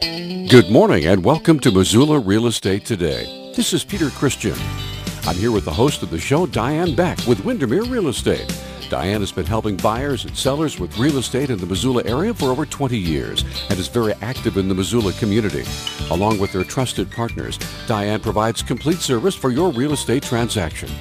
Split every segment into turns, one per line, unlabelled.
Good morning and welcome to Missoula Real Estate Today. This is Peter Christian. I'm here with the host of the show, Diane Beck, with Windermere Real Estate. Diane has been helping buyers and sellers with real estate in the Missoula area for over 20 years and is very active in the Missoula community. Along with her trusted partners, Diane provides complete service for your real estate transaction.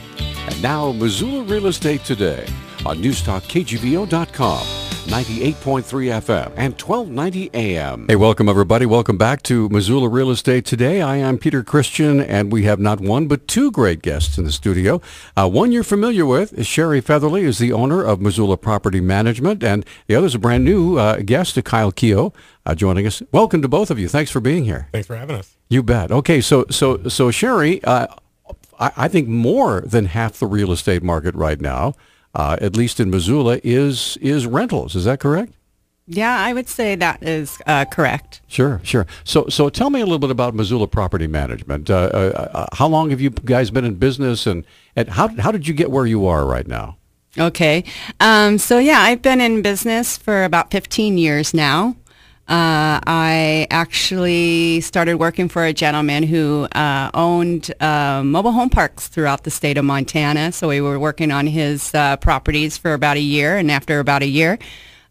And now, Missoula Real Estate Today on newstalkkgvo.com. 98.3 FM and 1290 AM. Hey, welcome everybody. Welcome back to Missoula Real Estate Today. I am Peter Christian, and we have not one but two great guests in the studio. One you're familiar with is Sherrie Featherly, is the owner of Missoula Property Management, and the other is a brand new guest, Kehoe, joining us. Welcome to both of you. Thanks for being here.
Thanks for having us.
You bet. Okay, so Sherrie, I think more than half the real estate market right now, at least in Missoula, is rentals. Is that correct?
Yeah, I would say that is correct.
Sure. So tell me a little bit about Missoula Property Management. How long have you guys been in business, and how did you get where you are right now?
Okay. So yeah, I've been in business for about 15 years now. I actually started working for a gentleman who owned mobile home parks throughout the state of Montana. So we were working on his properties for about a year, and after about a year,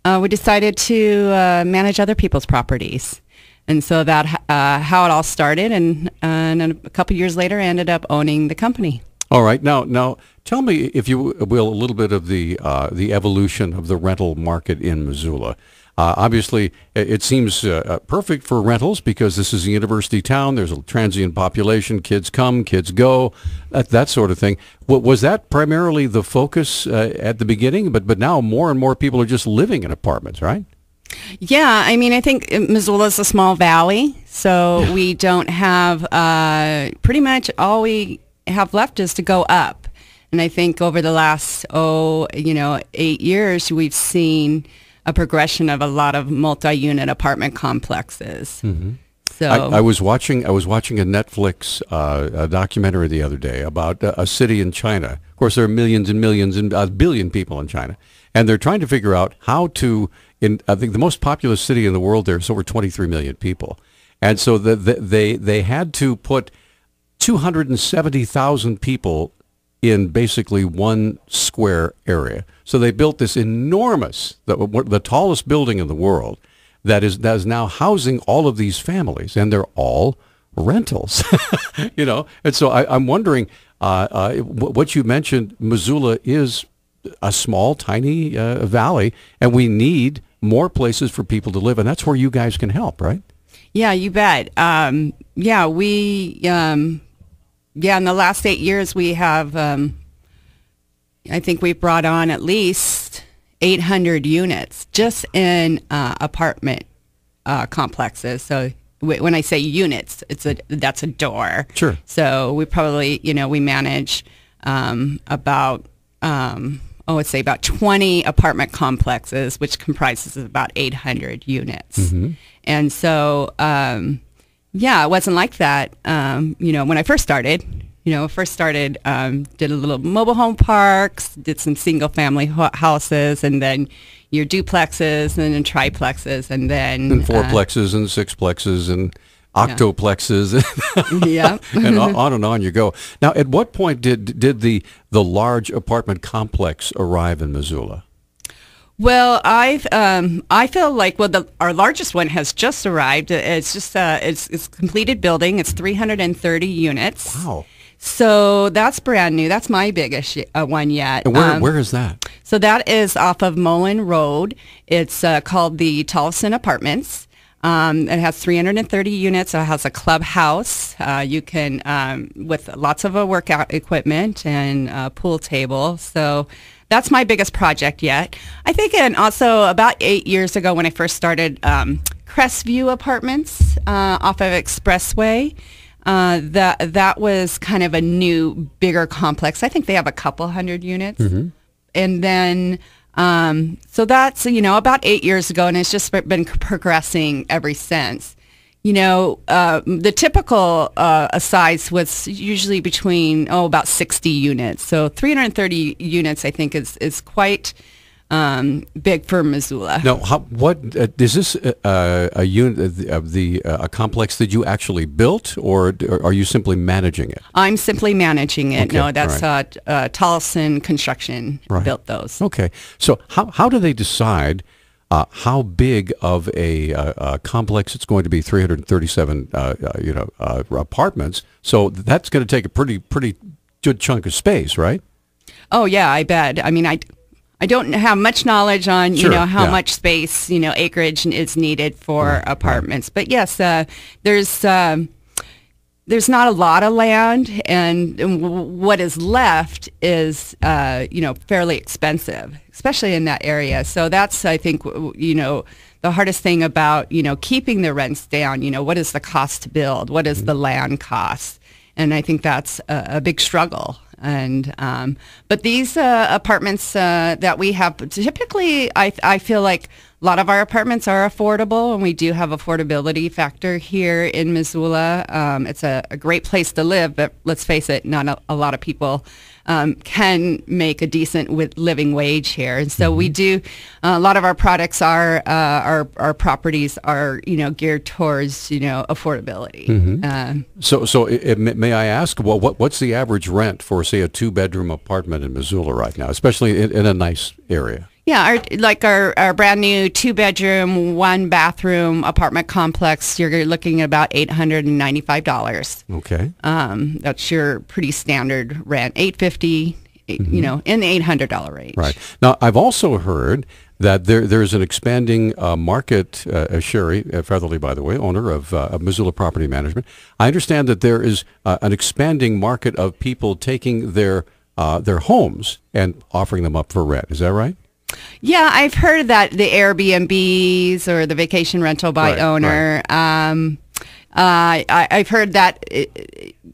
we decided to manage other people's properties. And so that how it all started, and a couple years later, I ended up owning the company.
All right. Now, tell me, if you will, a little bit of the evolution of the rental market in Missoula. Obviously, it seems perfect for rentals because this is a university town. There's a transient population. Kids come, kids go, that sort of thing. Was that primarily the focus at the beginning? But now more and more people are just living in apartments, right?
Yeah, I mean, I think Missoula is a small valley, so we don't have pretty much all we have left is to go up. And I think over the last 8 years, we've seen a progression of a lot of multi-unit apartment complexes. Mm-hmm. So
I was watching a Netflix documentary the other day about a city in China. Of course, there are millions and millions and a billion people in China, and they're trying to figure out how to. I think the most populous city in the world, there's over 23 million people, and so they had to put 270,000 people in basically one square area. So they built this enormous, the tallest building in the world that is now housing all of these families, and they're all rentals, And so I'm wondering, what you mentioned, Missoula is a small, tiny valley, and we need more places for people to live, and that's where you guys can help, right?
Yeah, you bet. In the last 8 years, we have, I think we've brought on at least 800 units just in apartment complexes. So when I say units, that's a door.
Sure.
So we probably, we manage about 20 apartment complexes, which comprises of about 800 units. Mm-hmm. And so, it wasn't like that, when I first started. Did a little mobile home parks, did some single-family houses, and then your duplexes, and then triplexes, and then...
And fourplexes, and sixplexes, and octoplexes,
yeah.
And on you go. Now, at what point did the large apartment complex arrive in Missoula?
Well, I feel like our largest one has just arrived. It's just it's completed building. It's 330 units.
Wow!
So that's brand new. That's my biggest one yet.
And where is that?
So that is off of Mullen Road. It's called the Tolleson Apartments. It has 330 units. It has a clubhouse. You can with lots of workout equipment and a pool table. So that's my biggest project yet. I think, and also about 8 years ago when I first started Crestview Apartments off of Expressway, that was kind of a new, bigger complex. I think they have a couple hundred units. Mm-hmm. And then, so that's, about 8 years ago, and it's just been progressing ever since. The typical size was usually between, about 60 units. So 330 units, I think, is quite big for Missoula.
Now, what is this a unit of a complex that you actually built, or are you simply managing it?
I'm simply managing it.
Okay,
No, that's
right.
Tolleson Construction built those.
Okay, so how do they decide how big of a complex it's going to be? 337, apartments. So that's going to take a pretty good chunk of space, right?
Oh yeah, I bet. I mean, I don't have much knowledge on
Sure,
how
yeah.
much space acreage is needed for apartments, but yes, there's not a lot of land, and what is left is fairly expensive, especially in that area. So that's, I think, the hardest thing about keeping the rents down. What is the cost to build? What is the land cost? And I think that's a big struggle. And but these apartments that we have, typically, I feel like a lot of our apartments are affordable, and we do have affordability factor here in Missoula. It's a great place to live, but let's face it, not a lot of people can make a decent living wage here. And so we do, a lot of our products our properties are, geared towards, affordability.
So may I ask, what's the average rent for, say, a 2-bedroom apartment in Missoula right now, especially in a nice area?
Yeah, our brand new 2-bedroom, 1-bathroom apartment complex, you're looking at about $895.
Okay.
That's your pretty standard rent, $850, in the $800 range.
Right. Now, I've also heard that there's an expanding market. Sherrie Featherly, by the way, owner of Missoula Property Management. I understand that there is an expanding market of people taking their homes and offering them up for rent. Is that right?
Yeah, I've heard that the Airbnbs or the vacation rental by owner. Right. I've heard that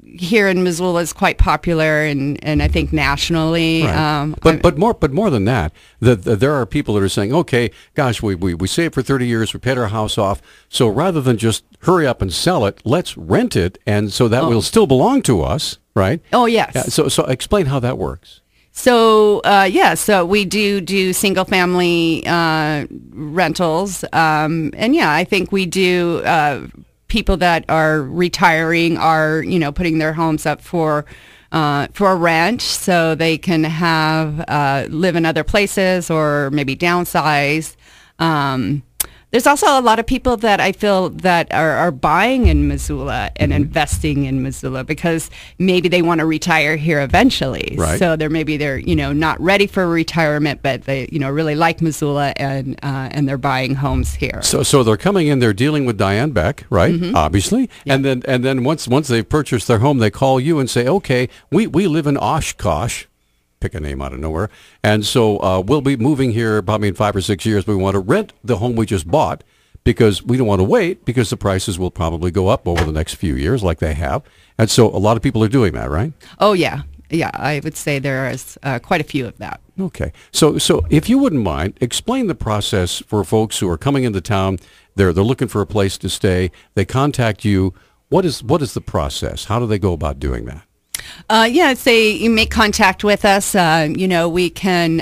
here in Missoula is quite popular, and I think nationally.
Right. But more than that, there are people that are saying, okay, gosh, we saved for 30 years, we paid our house off, so rather than just hurry up and sell it, let's rent it, and so that will still belong to us, right?
Oh yes.
So explain how that works.
So so we do single family rentals, and I think we do. People that are retiring are putting their homes up for rent, so they can have live in other places or maybe downsize. There's also a lot of people that I feel that are buying in Missoula and investing in Missoula because maybe they want to retire here eventually.
Right.
So they're not ready for retirement, but they really like Missoula and they're buying homes here.
So they're coming in, they're dealing with Diane Beck, right? Obviously, yeah. and then once they've purchased their home, they call you and say, okay, we live in Oshkosh. Pick a name out of nowhere. And so we'll be moving here probably in 5 or 6 years. We want to rent the home we just bought because we don't want to wait because the prices will probably go up over the next few years like they have. And so a lot of people are doing that, right?
Oh, yeah. Yeah, I would say there is quite a few of that. Okay.
So if you wouldn't mind, explain the process for folks who are coming into town. They're looking for a place to stay. They contact you. What is the process? How do they go about doing that?
Say you make contact with us. We can.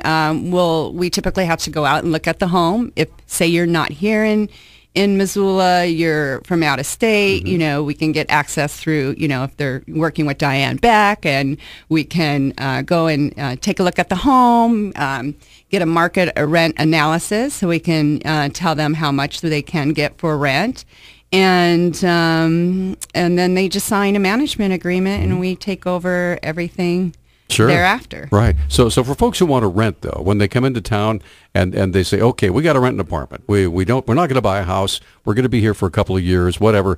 We typically have to go out and look at the home. If say you're not here in Missoula, you're from out of state. We can get access through. If they're working with Diane Beck, and we can go and take a look at the home. Get a rent analysis, so we can tell them how much they can get for rent. And then they just sign a management agreement, and we take over everything thereafter.
Right. So for folks who want to rent, though, when they come into town and they say, okay, we got to rent an apartment. We're not going to buy a house. We're going to be here for a couple of years, whatever.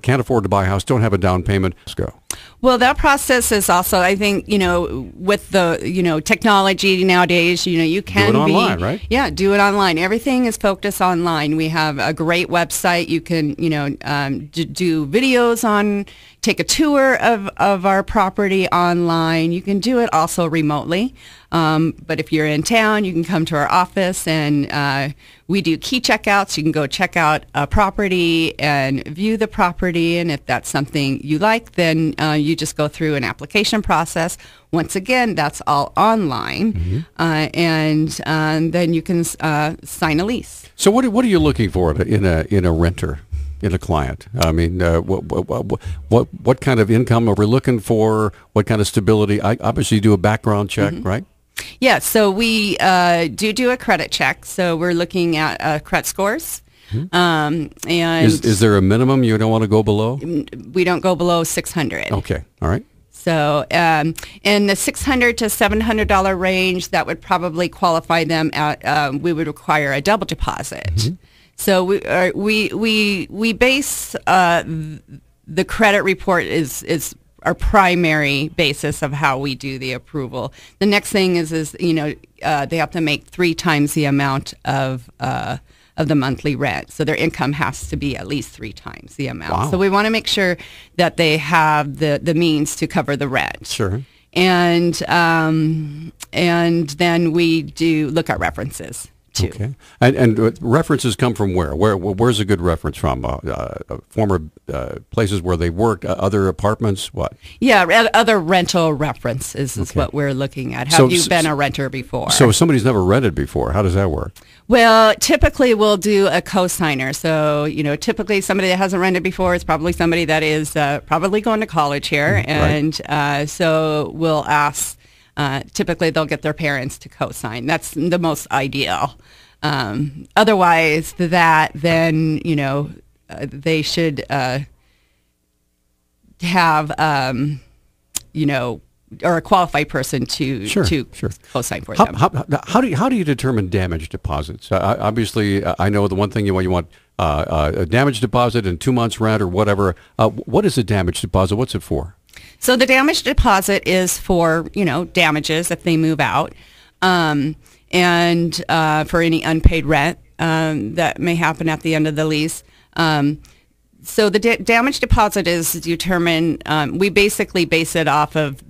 Can't afford to buy a house. Don't have a down payment. Let's go.
Well, that process is also, I think, with the, technology nowadays, you can
do it online, right?
Yeah, do it online. Everything is focused online. We have a great website. You can, do videos on, take a tour of our property online. You can do it also remotely. But if you're in town, you can come to our office, and we do key checkouts. You can go check out a property and view the property, and if that's something you like, then you just go through an application process. Once again, that's all online, and then you can sign a lease.
So what are you looking for in a renter? In a client, I mean, what kind of income are we looking for? What kind of stability? I obviously do a background check, right?
Yeah, so we do a credit check. So we're looking at credit scores. And
is there a minimum you don't want to go below?
We don't go below 600.
Okay, all right.
So in the $600 to $700 range, that would probably qualify them at. We would require a double deposit. So we base the credit report is our primary basis of how we do the approval. The next thing is they have to make 3 times the amount of the monthly rent. So their income has to be at least 3 times the amount.
Wow.
So we want to make sure that they have the means to cover the rent.
Sure.
And then we do look at references too.
Okay. And references come from where? Where's a good reference from? Former places where they worked, other apartments, what?
Yeah, other rental references is what we're looking at. Have you been a renter before?
So if somebody's never rented before, how does that work?
Well, typically we'll do a co-signer. So, typically somebody that hasn't rented before is probably somebody that is probably going to college here. And so we'll ask, typically they'll get their parents to co-sign. That's the most ideal. Otherwise, then, they should have, or a qualified person to co-sign for them.
How do you determine damage deposits? Obviously, I know the one thing you want a damage deposit and 2 months rent or whatever. What is a damage deposit? What's it for?
So the damage deposit is for damages if they move out, and for any unpaid rent that may happen at the end of the lease. So the damage deposit is determined. We basically base it off of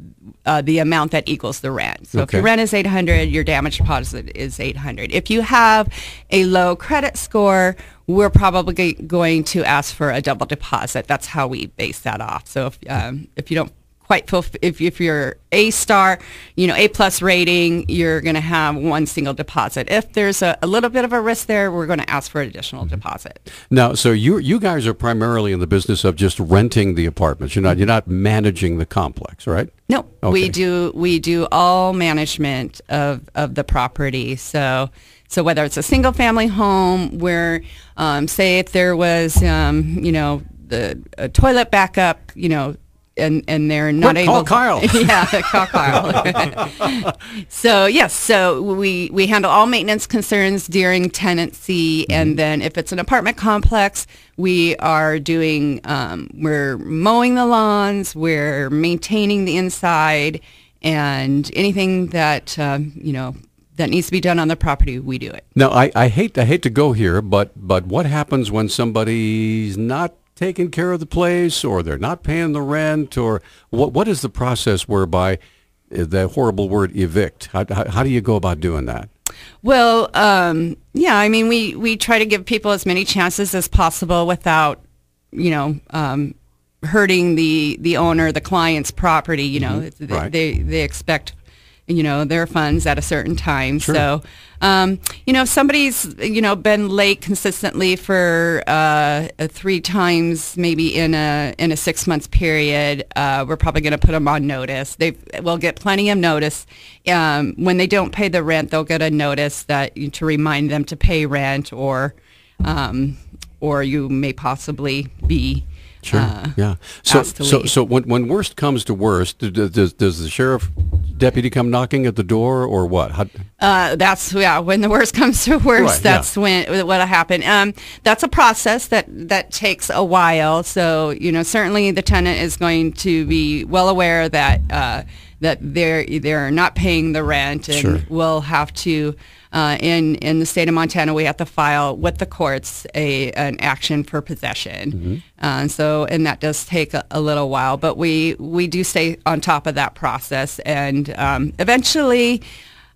the amount that equals the rent. So if your rent is $800, your damage deposit is $800. If you have a low credit score, we're probably going to ask for a double deposit. That's how we base that off. So if you don't quite if you're A star, A plus rating, you're going to have one single deposit. If there's a little bit of a risk there, we're going to ask for an additional deposit.
Now, so you guys are primarily in the business of just renting the apartments. You're not managing the complex, right?
No, we do all management of the property. So whether it's a single family home where, say if there was, the toilet backup, and they're not able.
Call Kyle.
Yeah, call Kyle. So yes, so we handle all maintenance concerns during tenancy, and then if it's an apartment complex, we are doing. We're mowing the lawns, we're maintaining the inside, and anything that that needs to be done on the property, we do it.
Now, I hate to go here, but what happens when somebody's not taking care of the place, or they're not paying the rent, or what is the process whereby the horrible word evict? How do you go about doing that?
Well, we try to give people as many chances as possible without, hurting the owner, the client's property. They expect, their funds at a certain time.
Sure.
So, if somebody's, been late consistently for 3 times, maybe in a 6 month period, we're probably going to put them on notice. We'll get plenty of notice. When they don't pay the rent, they'll get a notice to remind them to pay rent, or you may possibly be.
Sure. Yeah. So when worst comes to worst, does the sheriff deputy come knocking at the door, or what?
When the worst comes to worst, when what'll happen. That's a process that takes a while. So certainly the tenant is going to be well aware that they're not paying the rent, and we'll have to in the state of Montana, we have to file with the courts an action for possession. And that does take a little while, but we do stay on top of that process, and eventually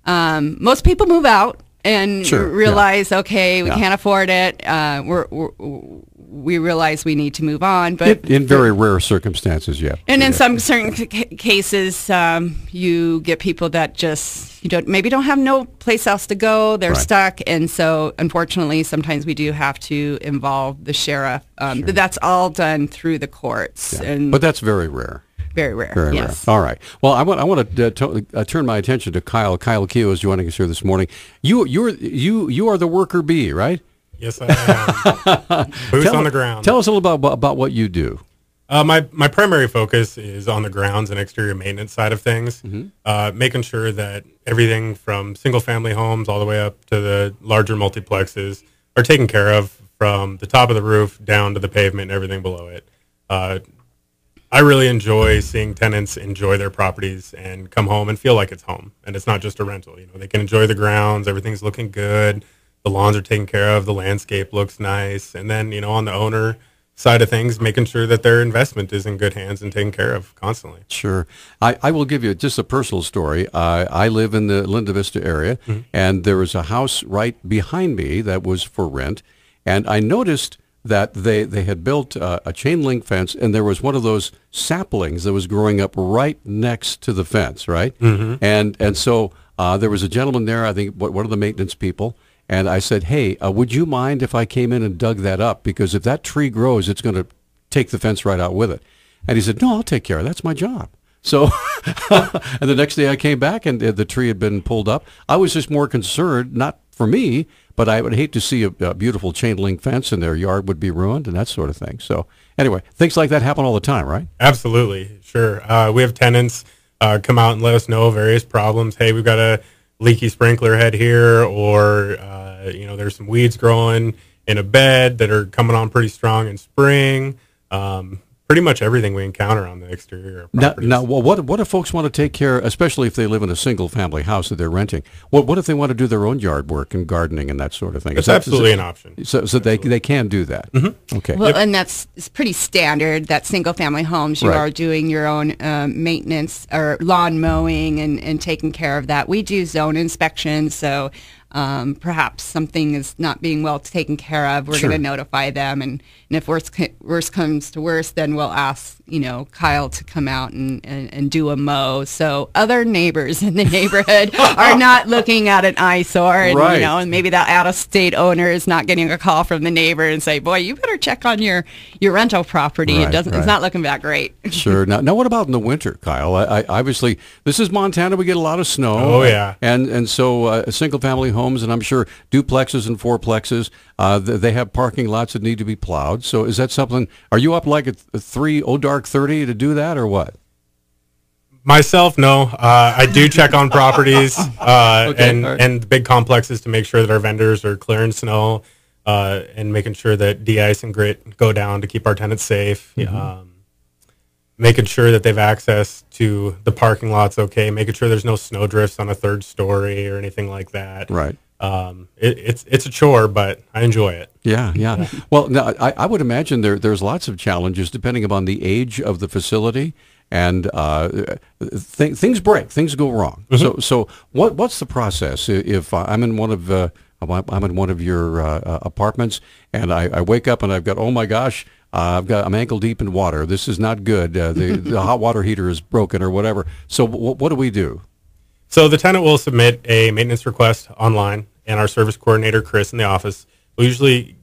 most people move out and realize, okay, we can't afford it. We realize we need to move on, but
in very rare circumstances,
And in some certain cases, you get people that just maybe don't have no place else to go. They're stuck, and so unfortunately, sometimes we do have to involve the sheriff. But that's all done through the courts,
but that's very rare.
Very rare.
Very rare. All right. Well, I want to turn my attention to Kyle. Kyle Kehoe is joining us here this morning. You are the worker bee, right?
Yes, I am. Boots on the ground.
Tell us a little about what you do.
My primary focus is on the grounds and exterior maintenance side of things, making sure that everything from single-family homes all the way up to the larger multiplexes are taken care of, from the top of the roof down to the pavement and everything below it. I really enjoy seeing tenants enjoy their properties and come home and feel like it's home, and it's not just a rental. They can enjoy the grounds, everything's looking good, the lawns are taken care of, the landscape looks nice, and then on the owner side of things, making sure that their investment is in good hands and taken care of constantly.
Sure. I will give you just a personal story. I live in the Linda Vista area, and there was a house right behind me that was for rent, and I noticed that they had built a chain link fence, and there was one of those saplings that was growing up right next to the fence, right? And so there was a gentleman there, I think one of the maintenance people, and I said, hey, would you mind if I came in and dug that up? Because if that tree grows, it's going to take the fence right out with it. And he said, no, I'll take care of it. That's my job. So, and the next day I came back, and the tree had been pulled up. I was just more concerned, not for me, but I would hate to see a beautiful chain link fence and their yard would be ruined and that sort of thing. So anyway, things like that happen all the time, right?
Absolutely. Sure. We have tenants come out and let us know various problems. Hey, we've got a leaky sprinkler head here, or, there's some weeds growing in a bed that are coming on pretty strong in spring. Pretty much everything we encounter on the exterior properties.
Now, what if folks want to take care, especially if they live in a single-family house that they're renting? What if they want to do their own yard work and gardening and that sort of thing?
It's absolutely an option.
So they can do that. Okay.
Well, and it's pretty standard that single-family homes, you are doing your own maintenance or lawn mowing and taking care of that. We do zone inspections, so perhaps something is not being well taken care of, we're going to notify them, and if worst comes to worst, then we'll ask Kyle to come out and do a mow, so other neighbors in the neighborhood are not looking at an eyesore, and and maybe that out-of-state owner is not getting a call from the neighbor and say, boy, you better check on your rental property. It's not looking that great.
Sure. Now what about in the winter, Kyle? I obviously, this is Montana, we get a lot of snow.
Oh yeah.
And so single-family homes, and I'm sure duplexes and fourplexes, they have parking lots that need to be plowed. So is that something, are you up like at 3:30 to do that, or what?
Myself, no. I do check on properties and big complexes to make sure that our vendors are clearing snow and making sure that de-ice and grit go down to keep our tenants safe. Making sure that they've access to the parking lots okay, making sure there's no snow drifts on a third story or anything like that.
Right.
It's a chore, but I enjoy it.
Yeah. Well, now, I would imagine there's lots of challenges depending upon the age of the facility, and things break, things go wrong. So what's the process if I'm in one of your apartments, and I wake up and I've got, oh my gosh, I'm ankle deep in water. This is not good. The hot water heater is broken or whatever. So what do we do?
So the tenant will submit a maintenance request online, and our service coordinator, Chris, in the office will usually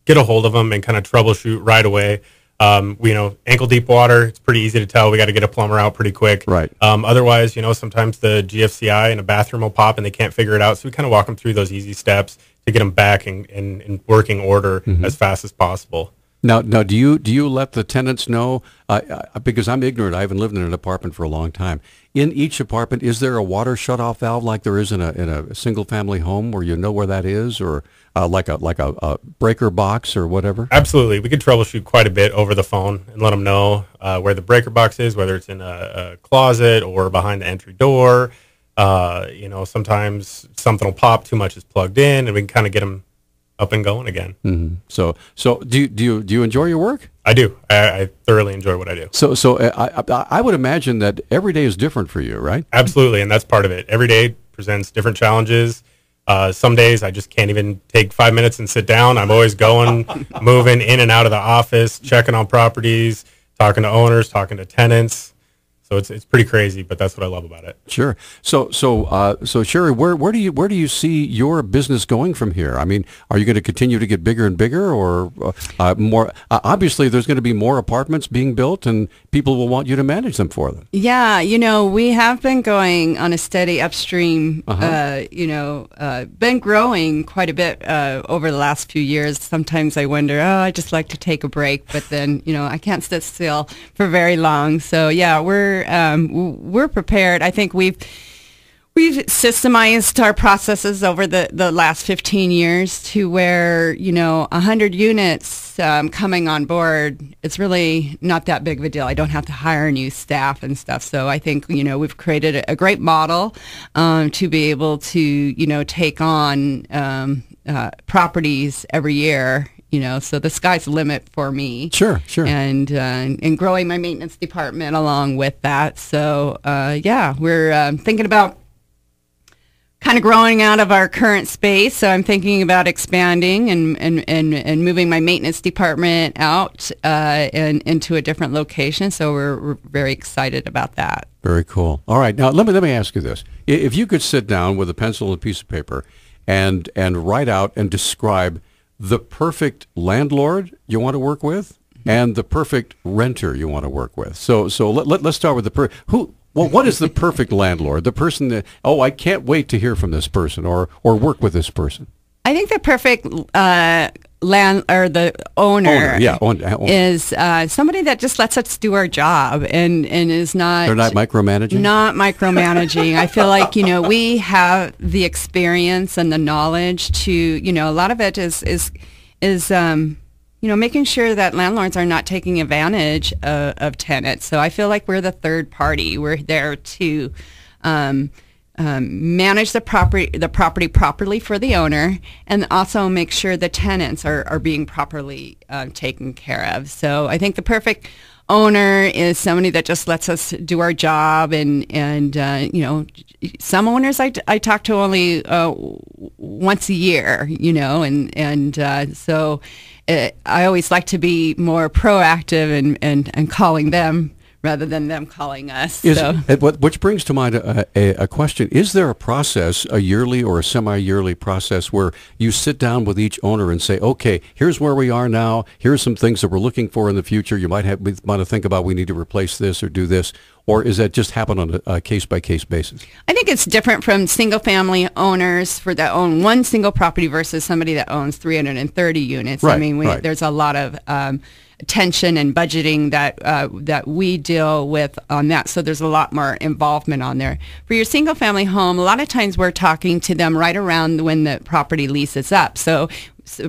get a hold of them and kind of troubleshoot right away. Ankle deep water, it's pretty easy to tell. We got to get a plumber out pretty quick.
Right.
Otherwise, sometimes the GFCI in a bathroom will pop and they can't figure it out. So we kind of walk them through those easy steps to get them back in working order as fast as possible.
Now, do you let the tenants know? Because I'm ignorant, I haven't lived in an apartment for a long time. In each apartment, is there a water shutoff valve like there is in a single family home, where you know where that is, or like a breaker box or whatever?
Absolutely, we could troubleshoot quite a bit over the phone and let them know where the breaker box is, whether it's in a closet or behind the entry door. Sometimes something will pop, too much is plugged in, and we can kind of get them up and going again.
Mm-hmm. So do you enjoy your work?
I do. I thoroughly enjoy what I do.
So I would imagine that every day is different for you, right?
Absolutely, and that's part of it. Every day presents different challenges. Some days I just can't even take 5 minutes and sit down. I'm always going, moving in and out of the office, checking on properties, talking to owners, talking to tenants. So it's pretty crazy, but that's what I love about it.
Sure. So Sherrie, where do you see your business going from here? I mean, are you going to continue to get bigger and bigger, or more? Obviously, there's going to be more apartments being built, and people will want you to manage them for them.
Yeah, we have been going on a steady upstream. Been growing quite a bit over the last few years. Sometimes I wonder, I just like to take a break, but then I can't sit still for very long. So yeah, we're prepared. I think we've systemized our processes over the last 15 years to where 100 units coming on board, it's really not that big of a deal. I don't have to hire new staff and stuff. So I think we've created a great model to be able to take on properties every year. So the sky's the limit for me.
Sure.
And growing my maintenance department along with that. So we're thinking about kind of growing out of our current space. So I'm thinking about expanding and moving my maintenance department out and into a different location. So we're very excited about that.
Very cool. All right. Now let me ask you this: if you could sit down with a pencil and a piece of paper and write out and describe the perfect landlord you want to work with and the perfect renter you want to work with. So let's start with what is the perfect landlord? The person that, I can't wait to hear from this person or work with this person.
I think the perfect the owner is somebody that just lets us do our job and is not.
They're not micromanaging.
Not micromanaging. I feel like we have the experience and the knowledge to a lot of it is making sure that landlords are not taking advantage of tenants. So I feel like we're the third party. We're there to manage the property properly for the owner, and also make sure the tenants are being properly taken care of. So I think the perfect owner is somebody that just lets us do our job, and some owners I talk to only once a year, so I always like to be more proactive and calling them rather than them calling us.
Which brings to mind a question. Is there a process, a yearly or a semi-yearly process, where you sit down with each owner and say, okay, here's where we are now, here's some things that we're looking for in the future, you might want to think about, we need to replace this or do this, or is that just happen on a case-by-case basis? I
think it's different from single-family owners that own one single property versus somebody that owns 330 units.
Right,
I mean, there's a lot of attention and budgeting that we deal with on that. So there's a lot more involvement on there. For your single family home, a lot of times we're talking to them right around when the property lease is up. So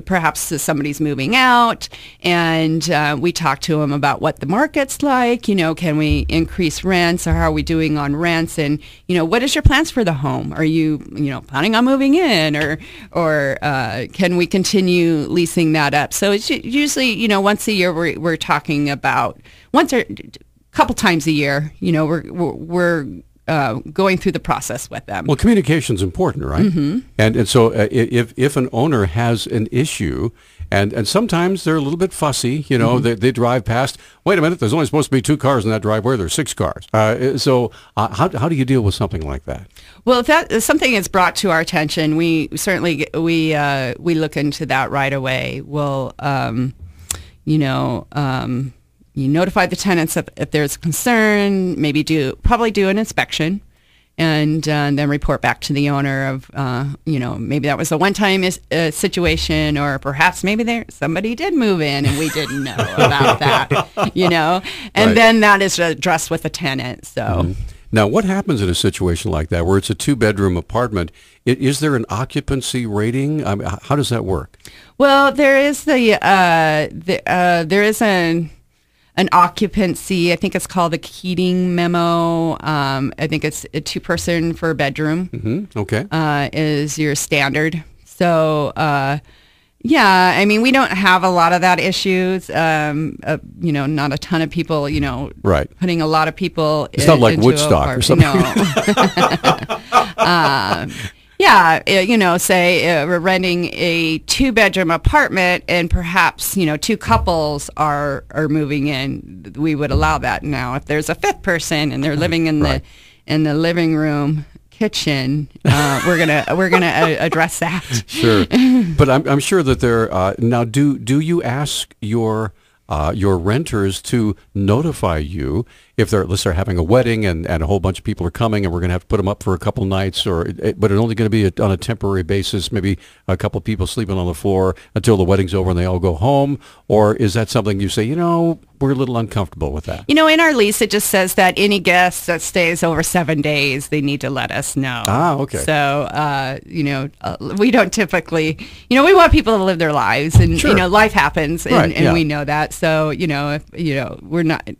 perhaps somebody's moving out, and we talk to them about what the market's like. Can we increase rents, or how are we doing on rents? And what is your plans for the home? Are you planning on moving in, or can we continue leasing that up? So it's usually once a year we're talking about, once or a couple times a year. We're going through the process with them.
Well, communication's important, right?
Mm-hmm.
And so if an owner has an issue, and sometimes they're a little bit fussy, mm-hmm. they drive past, wait a minute, there's only supposed to be 2 cars in that driveway, there's 6 cars. So how do you deal with something like that?
Well, if that is something that's brought to our attention, we certainly we look into that right away. We'll you notify the tenants if there's concern, probably do an inspection, and then report back to the owner of, maybe that was a one-time situation, or perhaps maybe somebody did move in and we didn't know about that, and
right.
Then that is addressed with the tenant. So.
Mm-hmm. Now, what happens in a situation like that where it's a 2-bedroom apartment? Is there an occupancy rating? I mean, how does that work?
Well, there is there is an occupancy. I think it's called the Keating memo. I think it's a 2-person for a bedroom.
Mm-hmm. Okay.
Is your standard. So, yeah, I mean, we don't have a lot of that issues. Not a ton of people,
right.
Putting a lot of people
It's not like Woodstock or something.
No. Yeah, say we're renting a 2-bedroom apartment and perhaps, 2 couples are moving in. We would allow that now. If there's a 5th person and they're living in
right.
the living room kitchen, we're gonna address that.
Sure, but I'm sure that there now. Do you ask your renters to notify you if let's say having a wedding and a whole bunch of people are coming and we're going to have to put them up for a couple nights, but it's only going to be on a temporary basis, maybe a couple people sleeping on the floor until the wedding's over and they all go home? Or is that something you say, we're a little uncomfortable with that?
In our lease, it just says that any guest that stays over 7 days, they need to let us know.
Ah, okay.
So, we don't typically, we want people to live their lives, and,
sure.
Life happens, and,
right, yeah.
we know that. So, if, we're not,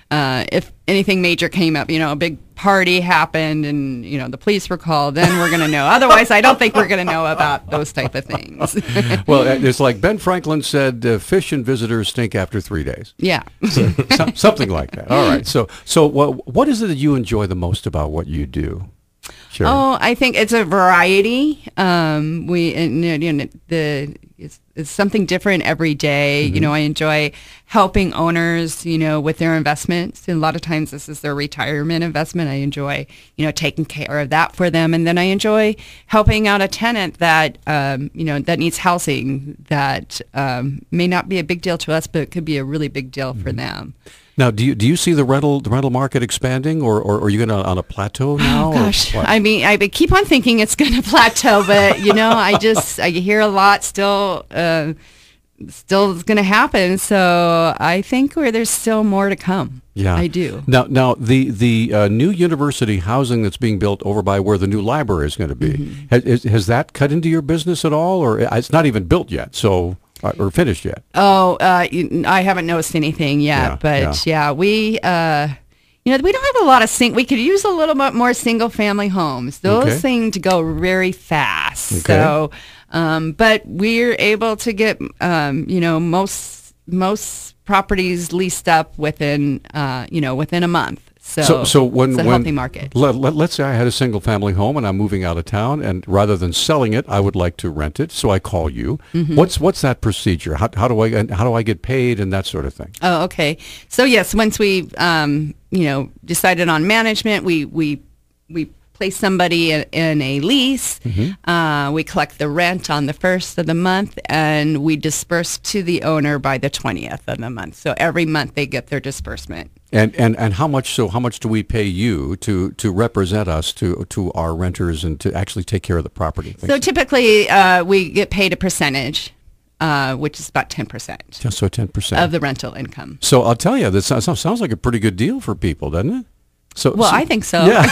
if anything major came up, a big party happened and, the police were called, then we're going to know. Otherwise, I don't think we're going to know about those type of things.
Well, it's like Ben Franklin said, fish and visitors stink after 3 days.
Yeah.
So, something like that. All right. So what is it that you enjoy the most about what you do? Sure.
Oh, I think it's a variety. It's something different every day.
Mm-hmm.
I enjoy helping owners, with their investments. And a lot of times this is their retirement investment. I enjoy, taking care of that for them. And then I enjoy helping out a tenant that, that needs housing that may not be a big deal to us, but it could be a really big deal for them.
Now, do you see the rental market expanding, or are you going on a plateau now?
Oh gosh, I mean, I keep on thinking it's going to plateau, but I hear a lot still is going to happen. So I think there's still more to come.
Yeah,
I do.
Now the new university housing that's being built over by where the new library is going to be, mm-hmm. has that cut into your business at all, or it's not even built yet? So. Or finished yet? Oh,
I haven't noticed anything yet, we, we don't have a lot of we could use a little bit more single family homes. Those seem to go very fast. Okay. So, but we're able to get, most properties leased up within a month. So
when
it's a healthy market.
Let's say I had a single family home and I'm moving out of town, and rather than selling it, I would like to rent it. So I call you. Mm-hmm. What's that procedure? How do I get paid and that sort of thing?
Oh, okay. So yes, once we decided on management, we place somebody in a lease. Mm-hmm. We collect the rent on the 1st of the month, and we disperse to the owner by the 20th of the month. So every month they get their disbursement.
And how much do we pay you to represent us to our renters and to actually take care of the property?
So typically we get paid a percentage, which is about 10%.
Just so 10%
of the rental income.
So I'll tell you, this sounds like a pretty good deal for people, doesn't it?
I think so.
Yeah.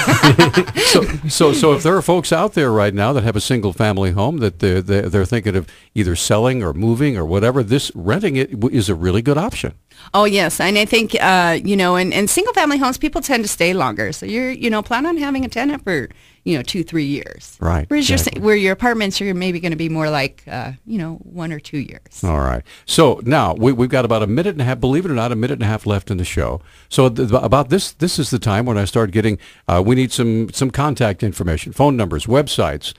so if there are folks out there right now that have a single family home that they're thinking of either selling or moving or whatever, this renting it is a really good option.
Oh yes, and I think in single family homes people tend to stay longer. So you're plan on having a tenant for 2-3 years.
Right.
Whereas where your apartments are maybe going to be more like 1 or 2 years.
All right. So now we've got about a minute and a half. Believe it or not, a minute and a half left in the show. So about this is the time when I start getting. We need some contact information, phone numbers, websites.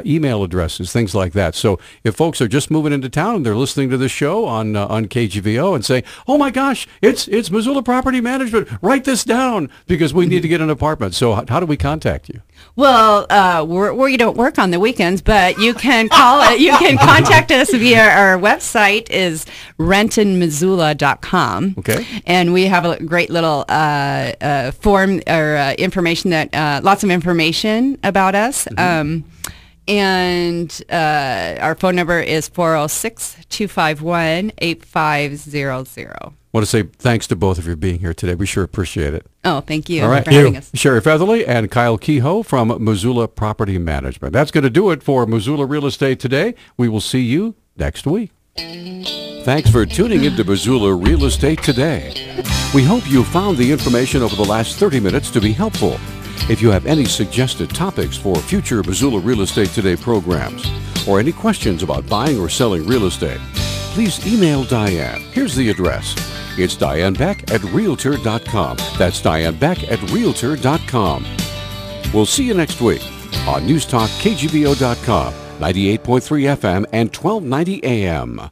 Email addresses, things like that. So if folks are just moving into town and they're listening to this show on KGVO and saying, "Oh my gosh, it's Missoula Property Management, write this down because we need to get an apartment." So how do we contact you?
Well, we don't work on the weekends, but you can call it. You can contact us via our website is rentinmissoula.com.
Okay.
And we have a great little form or information that lots of information about us. Mm-hmm. And our phone number is 406-251-8500.
I want to say thanks to both of you for being here today. We sure appreciate it.
Oh, thank you
for
having us.
Sherrie Featherly and Kyle Kehoe from Missoula Property Management. That's going to do it for Missoula Real Estate Today. We will see you next week. Thanks for tuning into Missoula Real Estate Today. We hope you found the information over the last 30 minutes to be helpful. If you have any suggested topics for future Missoula Real Estate Today programs, or any questions about buying or selling real estate, please email Diane. Here's the address. It's Diane Beck at Realtor.com. That's Diane Beck at Realtor.com. We'll see you next week on News Talk KGBO.com, 98.3 FM and 1290 AM.